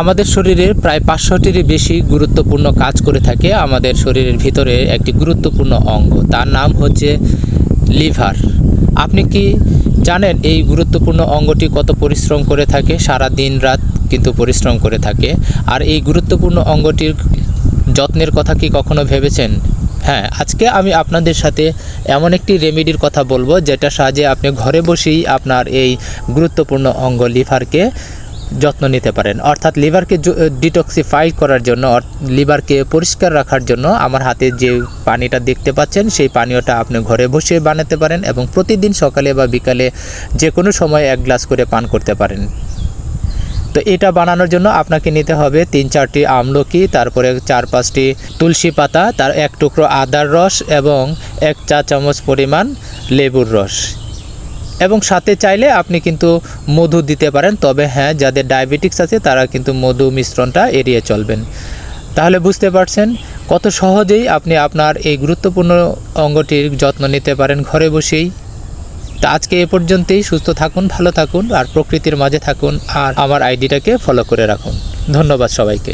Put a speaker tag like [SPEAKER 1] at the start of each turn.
[SPEAKER 1] আমাদের শরীরের প্রায় 500টিরই বেশি গুরুত্বপূর্ণ কাজ করে থাকে আমাদের শরীরের ভিতরে একটি গুরুত্বপূর্ণ অঙ্গ, তার নাম হচ্ছে লিভার। আপনি কি জানেন এই গুরুত্বপূর্ণ অঙ্গটি কত পরিশ্রম করে থাকে? সারা দিন রাত কিন্তু পরিশ্রম করে থাকে। আর এই গুরুত্বপূর্ণ অঙ্গটির যত্নের কথা কি কখনো ভেবেছেন? হ্যাঁ, আজকে আমি আপনাদের সাথে এমন একটি রেমেডির কথা বলবো যেটা সাহায্যে আপনি ঘরে বসেই আপনার এই গুরুত্বপূর্ণ অঙ্গ লিভারকে যত্ন নিতে পারেন। অর্থাৎ লিভারকে ডিটক্সিফাই করার জন্য, লিভারকে পরিষ্কার রাখার জন্য আমার হাতে যে পানিটা দেখতে পাচ্ছেন সেই পানীয়টা আপনি ঘরে বসে বানাতে পারেন এবং প্রতিদিন সকালে বা বিকালে যে কোনো সময় 1 গ্লাস করে পান করতে পারেন। তো এটা বানানোর জন্য আপনাকে নিতে হবে 3-4টি আমলকি, তারপরে 4-5টি তুলসী পাতা, তার 1 টুকরো আদার রস এবং 1 চা চামচ পরিমাণ লেবুর রস, এবং সাথে চাইলে আপনি কিন্তু মধু দিতে পারেন। তবে হ্যাঁ, যাদের ডায়াবেটিক্স আছে তারা কিন্তু মধু মিশ্রণটা এড়িয়ে চলবেন। তাহলে বুঝতে পারছেন কত সহজেই আপনি আপনার এই গুরুত্বপূর্ণ অঙ্গটির যত্ন নিতে পারেন ঘরে বসেই। তা আজকে এ পর্যন্তই। সুস্থ থাকুন, ভালো থাকুন আর প্রকৃতির মাঝে থাকুন, আর আমার আইডিটাকে ফলো করে রাখুন। ধন্যবাদ সবাইকে।